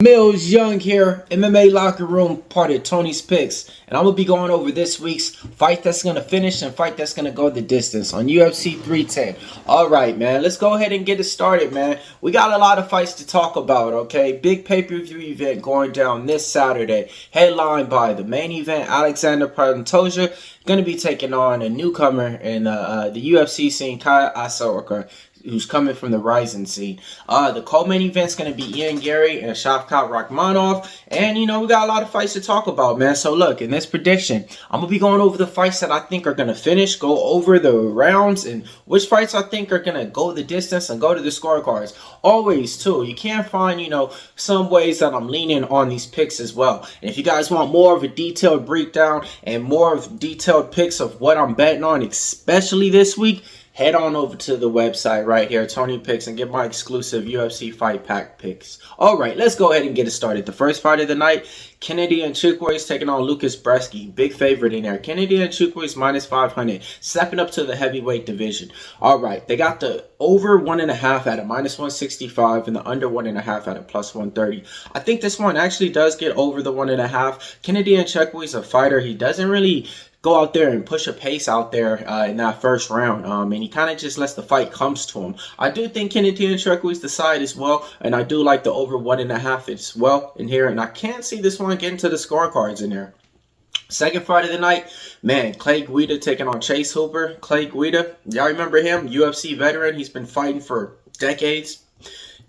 Mills Young here, MMA Locker Room, part of Tony's Picks. And I'm going to be going over this week's fight that's going to finish and fight that's going to go the distance on UFC 310. Alright, man, let's go ahead and get it started, man. We got a lot of fights to talk about, okay? Big pay-per-view event going down this Saturday, headlined by the main event, Alexander Pantoja, going to be taking on a newcomer in the UFC scene, Asakura, who's coming from the rising scene. The co-main event's going to be Ian Gary and Shavkat Rakhmonov. And, you know, we got a lot of fights to talk about, man. So, look, in this prediction, I'm going to be going over the fights that I think are going to finish, go over the rounds, and which fights I think are going to go the distance and go to the scorecards. Always, too, you can't find, you know, some ways that I'm leaning on these picks as well. And if you guys want more of a detailed breakdown and more of detailed picks of what I'm betting on, especially this week, head on over to the website right here, Tony Picks, and get my exclusive UFC Fight Pack picks. Alright, let's go ahead and get it started. The first fight of the night, Kennedy Nzechukwu is taking on Lukasz Brzeski. Big favorite in there. Kennedy Nzechukwu is minus 500, stepping up to the heavyweight division. Alright, they got the over 1.5 at a minus 165 and the under 1.5 at a plus 130. I think this one actually does get over the 1.5. Kennedy Nzechukwu is a fighter. He doesn't really go out there and push a pace out there in that first round, and he kind of just lets the fight comes to him. I do think Kennedy Nzechukwu is the side as well, and I do like the over 1.5 as well in here, and I can't see this one getting to the scorecards in there. Second fight of the night, man, Clay Guida taking on Chase Hooper. Clay Guida, y'all remember him? UFC veteran. He's been fighting for decades.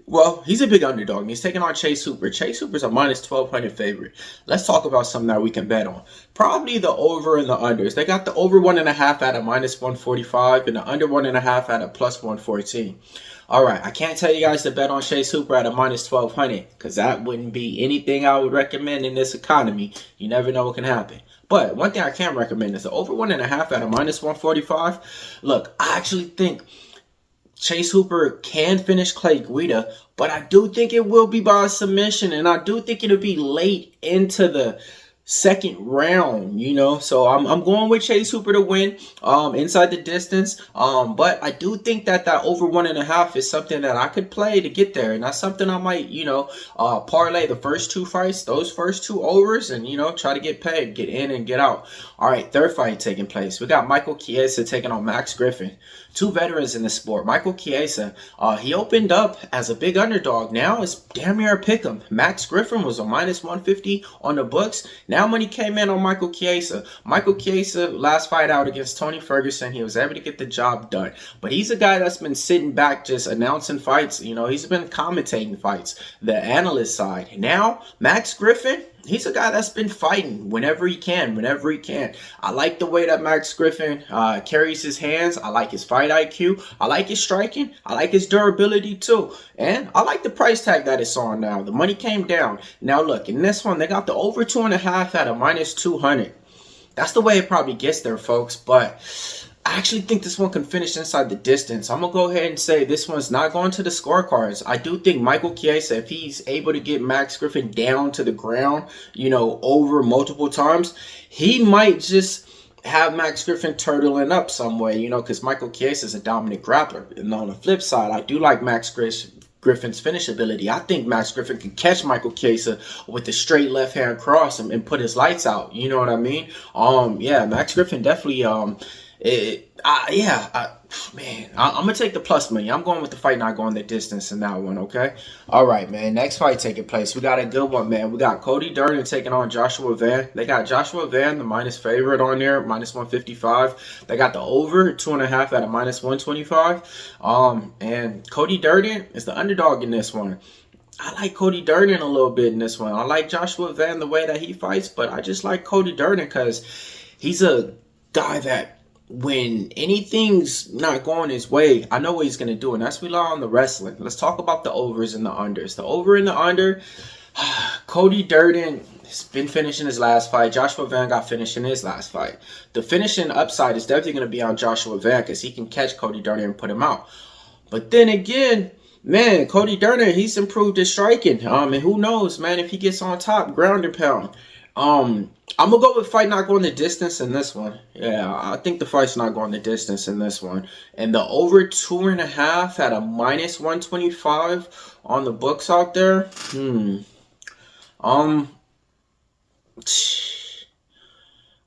Well, he's a big underdog, and he's taking on Chase Hooper. Chase Hooper's a minus 1,200 favorite. Let's talk about something that we can bet on. Probably the over and the unders. They got the over 1.5 at a minus 145 and the under 1.5 at a plus 114. All right, I can't tell you guys to bet on Chase Hooper at a minus 1,200 because that wouldn't be anything I would recommend in this economy. You never know what can happen. But one thing I can recommend is the over 1.5 at a minus 145. Look, I actually think Chase Hooper can finish Clay Guida, but I do think it will be by a submission, and I do think it'll be late into the second round, you know. So I'm going with Chase Hooper to win inside the distance, but I do think that over 1.5 is something that I could play to get there, and that's something I might, you know, parlay the first two fights, those first two overs, and, you know, try to get paid, get in and get out. All right, third fight taking place. We got Michael Chiesa taking on Max Griffin. Two veterans in the sport. Michael Chiesa, he opened up as a big underdog. Now it's damn near a pick'em. Max Griffin was a minus 150 on the books. Now money came in on Michael Chiesa. Michael Chiesa, last fight out against Tony Ferguson, he was able to get the job done. But he's a guy that's been sitting back just announcing fights. You know, he's been commentating fights, the analyst side. Now, Max Griffin, he's a guy that's been fighting whenever he can. I like the way that Max Griffin carries his hands. I like his fight IQ. I like his striking. I like his durability too. And I like the price tag that it's on now. The money came down. Now look, in this one, they got the over 2.5 at a minus 200. That's the way it probably gets there, folks. But I actually think this one can finish inside the distance. I'm going to go ahead and say this one's not going to the scorecards. I do think Michael Chiesa, if he's able to get Max Griffin down to the ground, you know, over multiple times, he might just have Max Griffin turtling up some way, you know, because Michael Chiesa is a dominant grappler. And on the flip side, I do like Max Griffin's finish ability. I think Max Griffin can catch Michael Chiesa with the straight left hand cross and put his lights out. You know what I mean? Yeah, Max Griffin definitely man, I'm gonna take the plus money. I'm going with the fight, not going the distance in that one. Okay, all right, man. Next fight taking place. We got a good one, man. We got Cody Durden taking on Joshua Van. They got Joshua Van, the minus favorite on there, minus 155. They got the over 2.5 at a minus 125. And Cody Durden is the underdog in this one. I like Cody Durden a little bit in this one. I like Joshua Van the way that he fights, but I just like Cody Durden because he's a guy that when anything's not going his way, I know what he's going to do, and that's rely on the wrestling. Let's talk about the overs and the unders. The over and the under, Cody Durden has been finishing his last fight. Joshua Van got finished in his last fight. The finishing upside is definitely going to be on Joshua Van because he can catch Cody Durden and put him out. But then again, man, Cody Durden, he's improved his striking. And who knows, man, if he gets on top, ground and pound. I'm going to go with fight not going the distance in this one. Yeah, I think the fight's not going the distance in this one. And the over 2.5 at a minus 125 on the books out there. Um,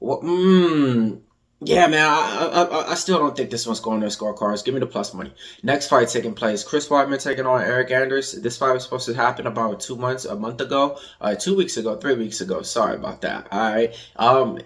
well, yeah, man, I still don't think this one's going to scorecards. Give me the plus money. Next fight taking place: Chris Weidman taking on Eryk Anders. This fight was supposed to happen about a month ago, 2 weeks ago, 3 weeks ago. Sorry about that. All right.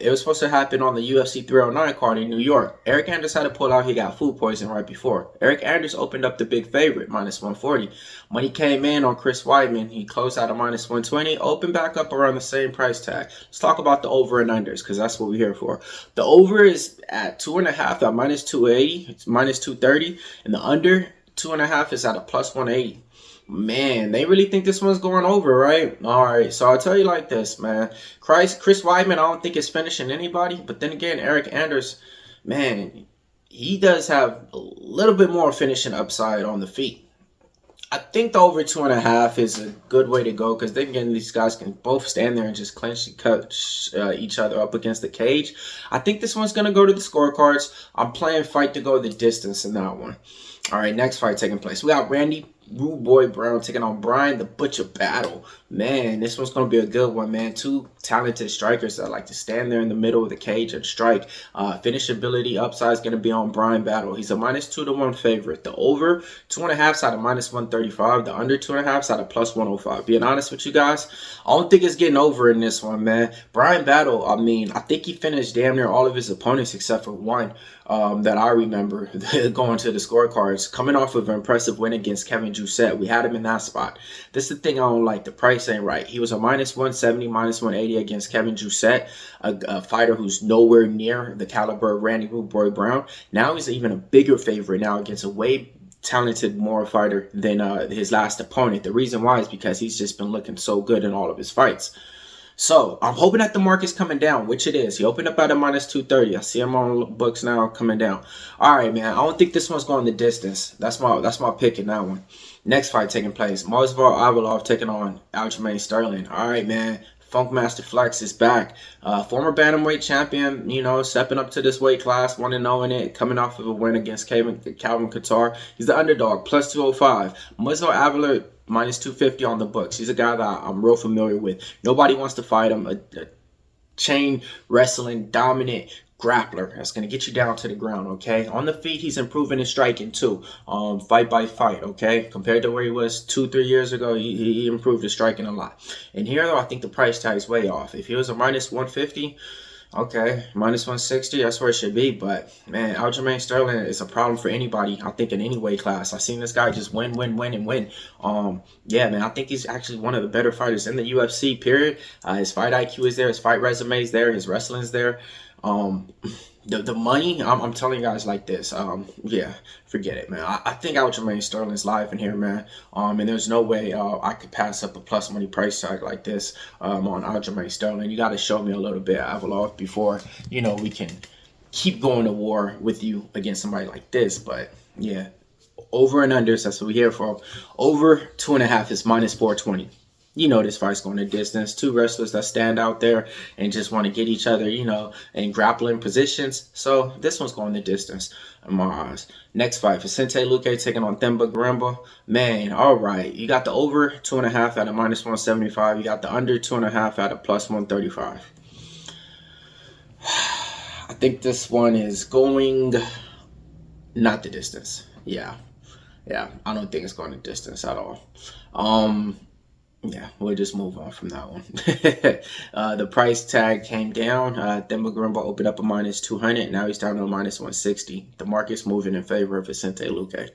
It was supposed to happen on the UFC 309 card in New York. Eryk Anders had to pull out. He got food poisoning right before. Eryk Anders opened up the big favorite, -140. When he came in on Chris Weidman, he closed out at -120, opened back up around the same price tag. Let's talk about the over and unders because that's what we're here for. The over is at 2.5 at -280, it's -230, and the under 2.5 is at a +180. Man, they really think this one's going over, right? All right, so I'll tell you like this, man. Chris Weidman, I don't think is finishing anybody, but then again, Eryk Anders, man, he does have a little bit more finishing upside on the feet. I think the over 2.5 is a good way to go because then again, these guys can both stand there and just clinch and cut each other up against the cage. I think this one's going to go to the scorecards. I'm playing fight to go the distance in that one. All right, next fight taking place. We got Randy Rude Boy Brown taking on Bryan, the Butcher Battle. Man, this one's going to be a good one, man. Two talented strikers that like to stand there in the middle of the cage and strike. Finishability upside is going to be on Bryan Battle. He's a -2-1 favorite. The over 2.5 out of -135. The under 2.5 out of +105. Being honest with you guys, I don't think it's getting over in this one, man. Bryan Battle, I mean, I think he finished damn near all of his opponents except for one that I remember going to the scorecards. Coming off of an impressive win against Kevin Jousset. We had him in that spot. This is the thing I don't like. The price ain't right. He was a -170, -180 against Kevin Jousset, a fighter who's nowhere near the caliber of Randy Rude Boy Brown. Now he's even a bigger favorite now against a way talented more fighter than his last opponent. The reason why is because he's just been looking so good in all of his fights. So I'm hoping that the market's coming down, which it is. He opened up at a -230. I see him on books now coming down. All right, man. I don't think this one's going the distance. That's my pick in that one. Next fight taking place: Movsar Evloev taking on Aljamain Sterling. All right, man. Funkmaster Flex is back. Former bantamweight champion, you know, stepping up to this weight class, 1-0 in it, coming off of a win against Calvin Kattar. He's the underdog, +205. Movsar Evloev -250 on the books. He's a guy that I'm real familiar with. Nobody wants to fight him. A chain wrestling dominant grappler that's going to get you down to the ground, okay? On the feet, he's improving his striking too, fight by fight, okay? Compared to where he was 2-3 years ago, he improved his striking a lot. And here, though, I think the price tag is way off. If he was a -150, okay, -160, that's where it should be. But, man, Aljamain Sterling is a problem for anybody, I think, in any weight class. I've seen this guy just win. Yeah, man, I think he's actually one of the better fighters in the UFC, period. His fight IQ is there. His fight resume is there. His wrestling is there. The money, I'm telling you guys like this. Yeah, forget it, man. I think Aljamain Sterling's live in here, man. And there's no way I could pass up a plus money price tag like this on Aljamain Sterling. You got to show me a little bit, Evloev, before, you know, we can keep going to war with you against somebody like this. But, yeah, over and unders, that's what we're here for. Over 2.5 is -420. You know this fight's going the distance. Two wrestlers that stand out there and just want to get each other, you know, in grappling positions. So this one's going the distance in my eyes. Next fight, Vicente Luque taking on Themba Gorimbo. Man, all right. You got the over 2.5 at a -175. You got the under 2.5 at a +135. I think this one is going not the distance. Yeah, I don't think it's going the distance at all. Yeah, we'll just move on from that one. The price tag came down. Themba Gorimbo opened up a -200. Now he's down to a -160. The market's moving in favor of Vicente Luque.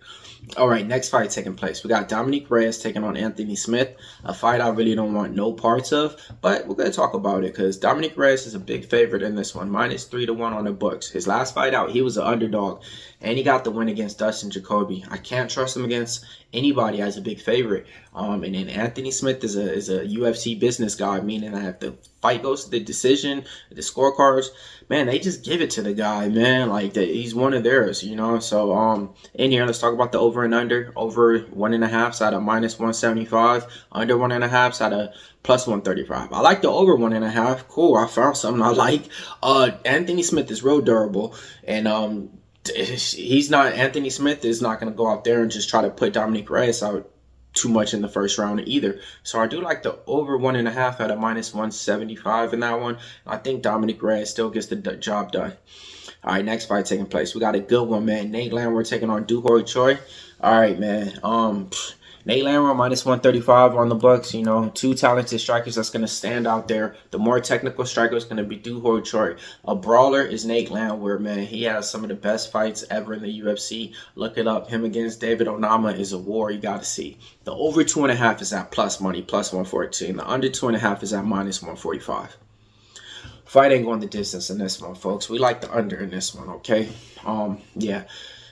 All right, next fight taking place. We got Dominick Reyes taking on Anthony Smith. A fight I really don't want no parts of, but we're going to talk about it because Dominick Reyes is a big favorite in this one. -3-1 on the books. His last fight out, he was an underdog, and he got the win against Dustin Jacoby. I can't trust him against anybody as a big favorite. And then Anthony Smith is a UFC business guy, meaning that if the fight goes to the decision, the scorecards, man, they just give it to the guy, man. Like, he's one of theirs, you know. So, in here, let's talk about the over and under. Over 1.5 out of -175. Under 1.5 out of +135. I like the over 1.5. Cool, I found something I like. Anthony Smith is real durable, and Anthony Smith is not going to go out there and just try to put Dominick Reyes out too much in the first round either. So I do like the over 1.5 at a -175 in that one. I think Dominick Reyes still gets the job done. All right, next fight taking place. We got a good one, man. Nate Landwehr taking on Dooho Choi. All right, man. Nate Landwehr -135 on the books. You know, two talented strikers that's going to stand out there. The more technical striker is going to be Dooho Choi. A brawler is Nate Landwehr, man. He has some of the best fights ever in the UFC. Look it up. Him against David Onama is a war you got to see. The over 2.5 is at plus money, +114. The under 2.5 is at -145. Fight ain't going the distance in this one, folks. We like the under in this one, okay? Yeah.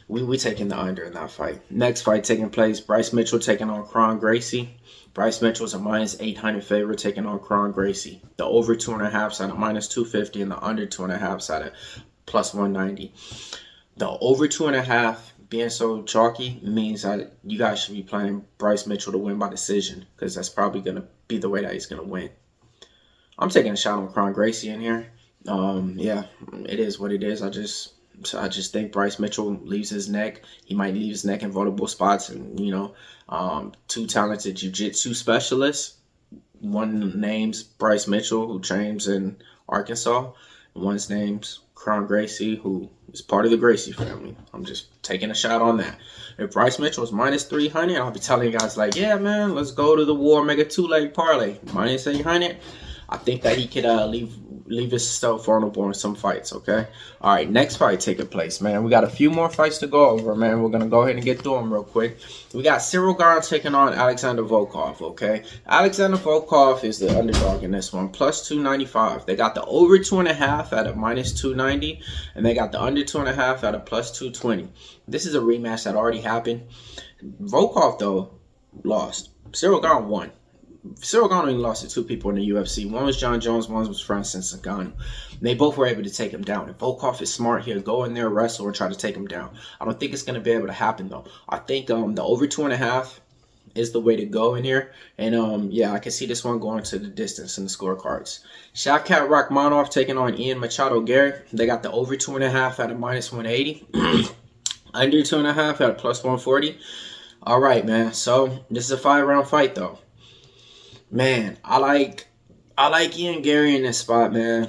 We taking the under in that fight. Next fight taking place, Bryce Mitchell taking on Kron Gracie. Bryce Mitchell's a -800 favorite taking on Kron Gracie. The over 2.5 is at a -250 and the under 2.5 is at a +190. The over 2.5 being so chalky means that you guys should be playing Bryce Mitchell to win by decision, because that's probably going to be the way that he's going to win. I'm taking a shot on Kron Gracie in here. Yeah, it is what it is. I just think Bryce Mitchell leaves his neck. He might leave his neck in vulnerable spots. And, you know, two talented jiu-jitsu specialists. One name's Bryce Mitchell, who trains in Arkansas. One's name's Kron Gracie, who is part of the Gracie family. I'm just taking a shot on that. If Bryce Mitchell is -300, I'll be telling you guys, like, yeah, man, let's go to the war, make a two-leg parlay. -800. I think that he could leave himself vulnerable in some fights, okay? All right, next fight taking place, man. We got a few more fights to go over, man. We're going to go ahead and get through them real quick. We got Ciryl Gane taking on Alexander Volkov, okay? Alexander Volkov is the underdog in this one, +295. They got the over 2.5 at a -290, and they got the under 2.5 at a +220. This is a rematch that already happened. Volkov, though, lost. Ciryl Gane won. Ciryl Gane only lost to two people in the UFC. One was John Jones, one was Francis Ngannou. They both were able to take him down. If Volkov is smart, he'll go in there, wrestle, and try to take him down. I don't think it's going to be able to happen, though. I think the over 2.5 is the way to go in here. And, yeah, I can see this one going to the distance in the scorecards. Shavkat Rakhmonov taking on Ian Machado Gary. They got the over 2.5 at a -180. Under 2.5 at a +140. All right, man. So, this is a 5-round fight, though. Man, I like Ian Gary in this spot, man.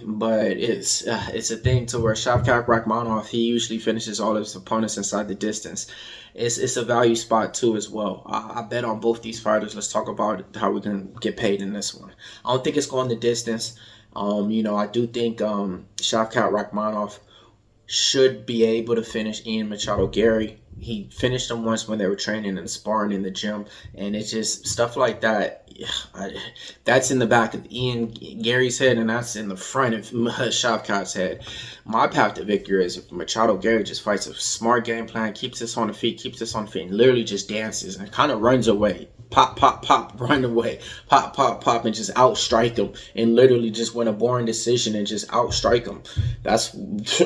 But it's a thing to where Shavkat Rakhmonov, he usually finishes all of his opponents inside the distance. It's a value spot too as well. I bet on both these fighters. Let's talk about how we can get paid in this one. I don't think it's going the distance. You know, I do think Shavkat Rakhmonov should be able to finish Ian Machado Gary. He finished them once when they were training and sparring in the gym, and it's just stuff like that. That's in the back of Ian Gary's head, and that's in the front of Shavkat's head. My path to victory is if Machado Gary just fights a smart game plan, keeps us on the feet, and literally just dances and kind of runs away. Pop, pop, pop, run away. Pop, pop, pop, and just outstrike him. And literally just win a boring decision and just outstrike him. That's,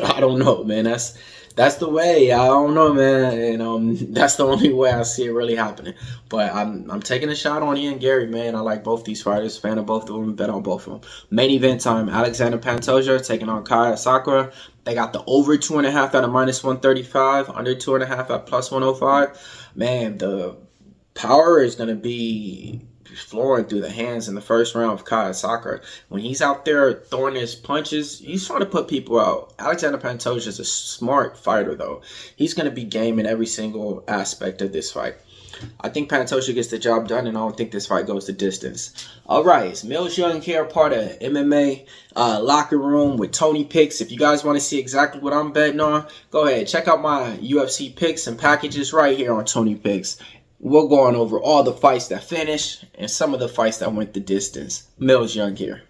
I don't know, man. That's the way. I don't know, man. And that's the only way I see it really happening. But I'm taking a shot on Ian Gary, man. I like both these fighters. Fan of both of them. Bet on both of them. Main event time. Alexander Pantoja taking on Asakura. They got the over 2.5 at a -135. Under 2.5 at +105. Man, the power is going to be flowing through the hands in the first round of Asakura. When he's out there throwing his punches, he's trying to put people out. Alexander Pantoja is a smart fighter, though. He's going to be game in every single aspect of this fight. I think Pantoja gets the job done, and I don't think this fight goes the distance. All right, it's Mills Young here, part of MMA Locker Room with Tony Picks. If you guys want to see exactly what I'm betting on, go ahead. Check out my UFC picks and packages right here on Tony Picks. We're going over all the fights that finished and some of the fights that went the distance. Mills Young here.